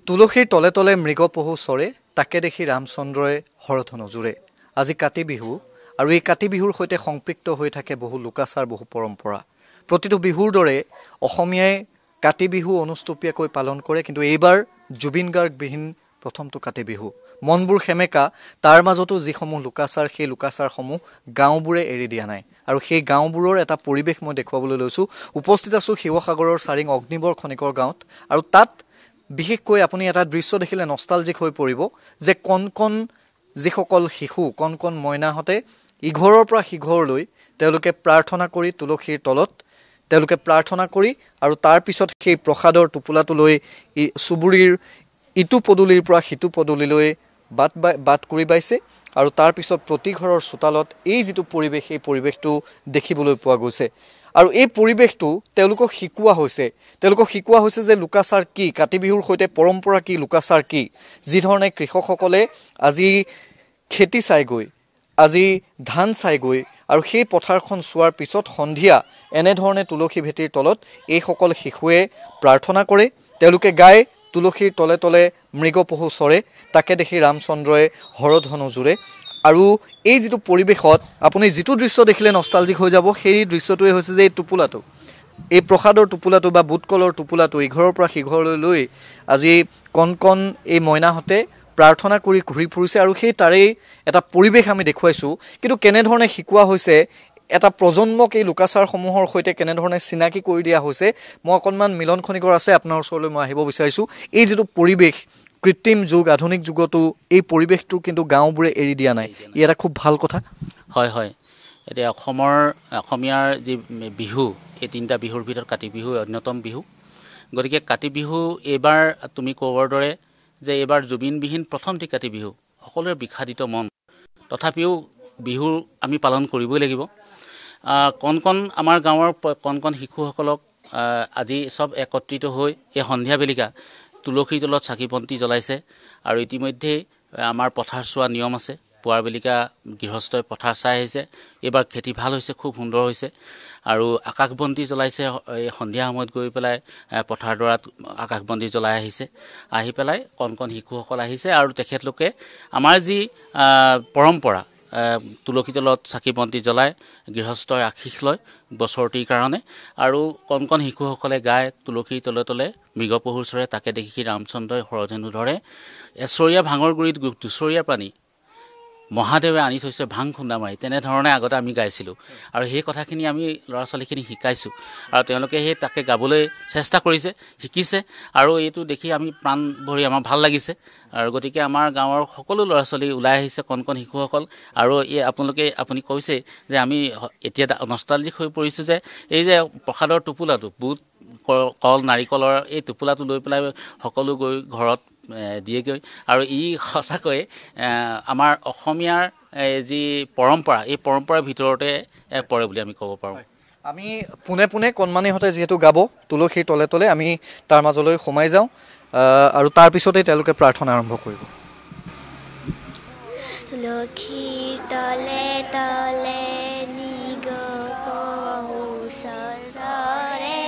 তুলসীৰ তলে তলে মৃগ পহু চৰে তাকে দেখি ৰামচন্দ্ৰই হৰধ নজুৰে। আজি কাতি বিহু আৰু এই কাতি বিহুৰ সৈতে সংপৃক্ত হৈ থাকে বহু লোকাচাৰ বহু পৰম্পৰা। প্ৰতিটো বিহুৰ দৰে অসমীয়াই কাতি বিহু অনুষ্টুপীয়াকৈ পালন কৰে, কিন্তু এইবাৰ জুবিন গাৰ্গবিহীন প্ৰথমটো কাতি বিহু। মনবোৰ সেমেকা, তাৰ মাজতো যিসমূহ লোকাচাৰ সেই লোকাচাৰসমূহ গাঁওবোৰে এৰি দিয়া নাই আৰু সেই গাঁওবোৰৰ এটা পৰিৱেশ মই দেখুৱাবলৈ লৈছোঁ। উপস্থিত আছোঁ শিৱসাগৰৰ চাৰিং অগ্নিবৰ খনিকৰ গাঁৱত আৰু তাত বিশেষকৈ আপুনি এটা দৃশ্য দেখিলে নষ্টালজিক হৈ পৰিব যে কণ কণ যিসকল শিশু কণ কণ মইনাহঁতে ইঘৰৰ পৰা সিঘৰলৈ তেওঁলোকে প্ৰাৰ্থনা কৰি তুলসীৰ তলত তেওঁলোকে প্ৰাৰ্থনা কৰি আৰু তাৰ পিছত সেই প্ৰসাদৰ টোপোলাটো লৈ চুবুৰীৰ ইটো পদূলিৰ পৰা সিটো পদূলিলৈ বাট কৰি বাইছে আৰু তাৰ পিছত প্ৰতি ঘৰৰ চোতালত এই যিটো পৰিৱেশ এই পৰিৱেশটো দেখিবলৈ পোৱা গৈছে। আৰু এই পৰিৱেশটো তেওঁলোকক শিকোৱা হৈছে যে লোকাচাৰ কি, কাতি বিহুৰ সৈতে পৰম্পৰা কি, লোকাচাৰ কি। যিধৰণে কৃষকসকলে আজি খেতি চাইগৈ, আজি ধান চাইগৈ আৰু সেই পথাৰখন চোৱাৰ পিছত সন্ধিয়া এনেধৰণে তুলসী ভেটিৰ তলত এইসকল শিশুৱে প্ৰাৰ্থনা কৰে। তেওঁলোকে গায় তুলসীৰ তলে তলে মৃগ পহু চৰে তাকে দেখি ৰামচন্দ্ৰই হৰধ নজুৰে। আৰু এই যিটো পৰিৱেশত আপুনি যিটো দৃশ্য দেখিলে নষ্টালজিক হৈ যাব, সেই দৃশ্যটোৱে হৈছে যে এই টোপোলাটো, এই প্ৰসাদৰ টোপোলাটো বা বুটকলৰ টোপোলাটো ইঘৰৰ পৰা সিঘৰলৈ লৈ আজি কণ কণ এই মইনাহঁতে প্ৰাৰ্থনা কৰি ঘূৰি ফুৰিছে আৰু সেই তাৰেই এটা পৰিৱেশ আমি দেখুৱাইছোঁ। কিন্তু কেনেধৰণে শিকোৱা হৈছে, এটা প্ৰজন্মক এই লোকাচাৰসমূহৰ সৈতে কেনেধৰণে চিনাকি কৰি দিয়া হৈছে, মই অকণমান মিলন খনিকৰ আছে আপোনাৰ ওচৰলৈ মই আহিব বিচাৰিছোঁ। এই যিটো পৰিৱেশ, কৃত্ৰিম যুগ আধুনিক যুগতো এই পৰিৱেশটো কিন্তু গাঁওবোৰে এৰি দিয়া নাই, ই এটা খুব ভাল কথা। হয় হয়, এতিয়া অসমীয়াৰ যি বিহু, এই তিনিটা বিহুৰ ভিতৰত কাতি বিহু অন্যতম বিহু। গতিকে কাতি বিহু এইবাৰ তুমি ক'বৰ দৰে যে এইবাৰ জুবিনবিহীন প্ৰথমটি কাতি বিহু, সকলোৰে বিষাদিত মন, তথাপিও বিহু আমি পালন কৰিবই লাগিব। কণ কণ আমাৰ গাঁৱৰ কণ কণ শিশুসকলক আজি চব একত্ৰিত হৈ এই সন্ধিয়া বেলিকা তুলসীৰ তলত চাকি বন্তি জ্বলাইছে আৰু ইতিমধ্যেই আমাৰ পথাৰ চোৱা নিয়ম আছে। পুৱাৰ বেলিকা গৃহস্থই পথাৰ চাই আহিছে, এইবাৰ খেতি ভাল হৈছে, খুব সুন্দৰ হৈছে আৰু আকাশবন্তি জ্বলাইছে। এই সন্ধিয়া সময়ত গৈ পেলাই পথাৰডৰাত আকাশবন্তি জ্বলাই আহিছে, আহি পেলাই কণ কণ শিশুসকল আহিছে আৰু তেখেতলোকে আমাৰ যি পৰম্পৰা তুলসী তলত চাকি বন্তি জ্বলাই গৃহস্থই আশীষ লয় বছৰটিৰ কাৰণে। আৰু কণ কণ শিশুসকলে গায় তুলসীৰ তলে তলে মৃগ পহু চৰে তাকে দেখি ৰামচন্দ্ৰই হৰধেনু ধৰে। এচৰীয়া ভাঙৰ গুৰিত দুচৰীয়া প্ৰাণী মহাদেৱে আনি থৈছে ভাং খুন্দা মাৰি, তেনেধৰণে আগতে আমি গাইছিলোঁ আৰু সেই কথাখিনি আমি ল'ৰা ছোৱালীখিনি শিকাইছোঁ আৰু তেওঁলোকে সেই তাকে গাবলৈ চেষ্টা কৰিছে, শিকিছে আৰু এইটো দেখি আমি প্ৰাণ ভৰি আমাৰ ভাল লাগিছে। আৰু গতিকে আমাৰ গাঁৱৰ সকলো ল'ৰা ছোৱালী ওলাই আহিছে, কণ কণ শিশুসকল। আৰু আপুনি কৈছে যে আমি এতিয়া নষ্টালজিক হৈ পৰিছোঁ যে এই যে প্ৰসাদৰ টোপোলাটো, বুট কল নাৰিকলৰ এই টোপোলাটো লৈ পেলাই সকলো গৈ ঘৰত দিয়েগৈ আৰু ই সঁচাকৈ আমাৰ অসমীয়াৰ যি পৰম্পৰা, এই পৰম্পৰাৰ ভিতৰতে পৰে বুলি আমি ক'ব পাৰোঁ। আমি পোনে পোনে কণমানিহঁতে যিহেতু গাব তুলসীৰ তলে তলে, আমি তাৰ মাজলৈ সোমাই যাওঁ আৰু তাৰ পিছতেই তেওঁলোকে প্ৰাৰ্থনা আৰম্ভ কৰিব। তুলসীৰ তলে তলে মৃগ পহু চৰে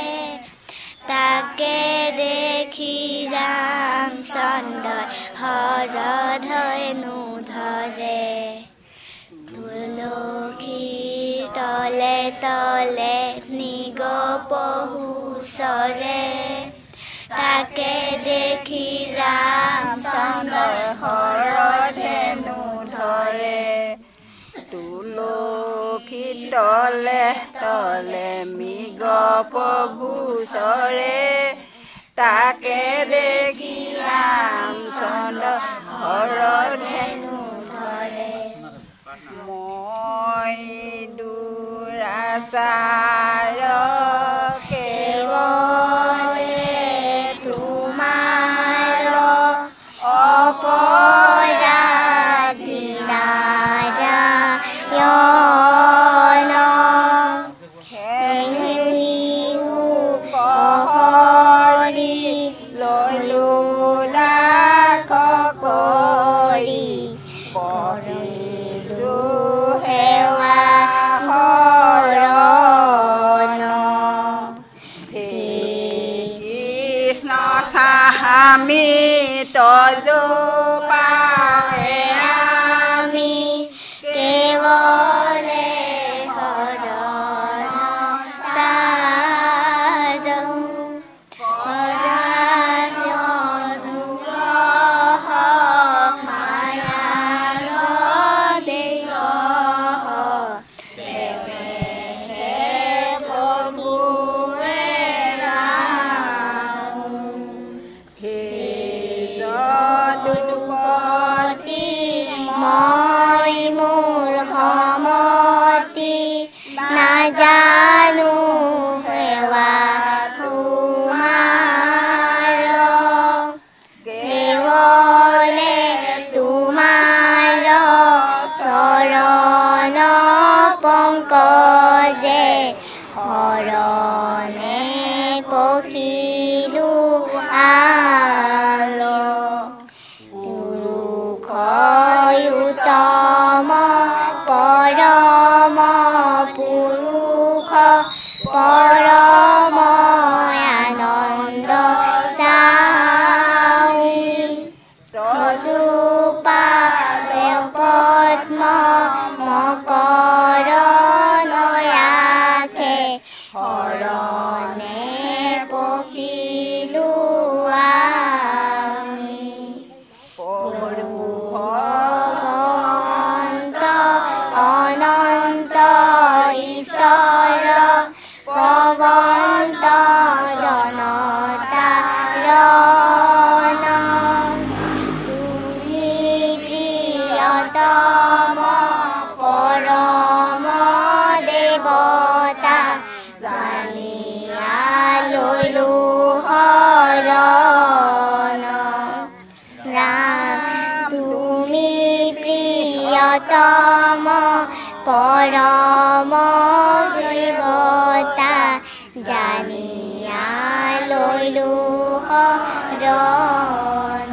তাকে দেখি ৰামচন্দ্ৰই হৰধেনু ধৰে। তুলসীৰ তলে তলে মৃগ পহু চৰে তাকে দেখি ৰামচন্দ্ৰই হৰধেনু ধৰে। তুলসীৰ তলে তলে মৃগ পহু চৰে তাকে দেখি ৰামচন্দ্ৰ হৰধেনু ধৰে। মই দুৰাচাৰ কেৱলে তোমাৰ অপৰাধী নাৰায়ণ পহৰি ললো লাখ কৰি কৰিলো সেৱা হৰণ। অমৃত জোপাৰে আমি কেৱলে ভজন সাজো অনুগ্ৰহ মায়াৰ দেহ মই মোৰ সমতি নাজানো সেৱা তোমাৰ কেৱলে তোমাৰ চৰণ পংকজে শৰণে পখিলো আমি উত্তম পৰম পুৰুষ পৰম আনন্দ চাই ৰজোপা পদ্ম মকৰ নয়াখে শৰণে পখিলো আমি ভগৱন্ত অনন্ত ঈশ্বৰ প্ৰবন্ত জনতাৰ তুমি প্ৰিয়তম পৰম দেৱতা জানিয়া লৈলো শৰণ ৰাম তুমি প্ৰিয়তম পৰম দেৱতা জানিয়া লৈলো শৰণ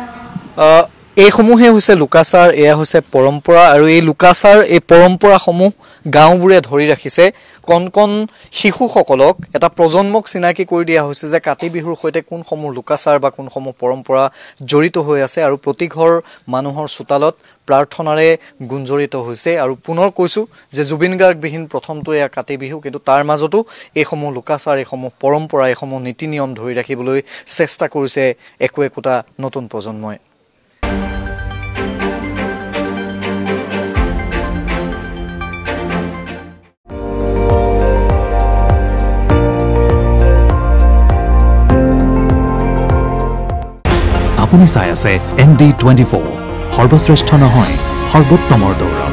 এইসমূহে হৈছে লোকাচাৰ এয়া হৈছে পৰম্পৰা আৰু এই লোকাচাৰ এই পৰম্পৰাসমূহ গাঁওবোৰে ধৰি ৰাখিছে কণ কণ শিশুসকলক এটা প্ৰজন্মক চিনাকি কৰি দিয়া হৈছে যে কাতি বিহুৰ সৈতে কোনসমূহ লোকাচাৰ বা কোনসমূহ পৰম্পৰা জড়িত হৈ আছে আৰু প্ৰতি ঘৰ মানুহৰ চোতালত প্ৰাৰ্থনাৰে গুঞ্জৰিত হৈছে আৰু পুনৰ কৈছোঁ যে জুবিন গাৰ্গবিহীন প্ৰথমটো এয়া কাতি বিহু কিন্তু তাৰ মাজতো এইসমূহ লোকাচাৰ এইসমূহ পৰম্পৰা এইসমূহ নীতি নিয়ম ধৰি ৰাখিবলৈ চেষ্টা কৰিছে একোটা নতুন প্ৰজন্মই আপুনি চাই আছে ND24 সৰ্বশ্ৰেষ্ঠ নহয় সৰ্বোত্তমৰ দৌৰ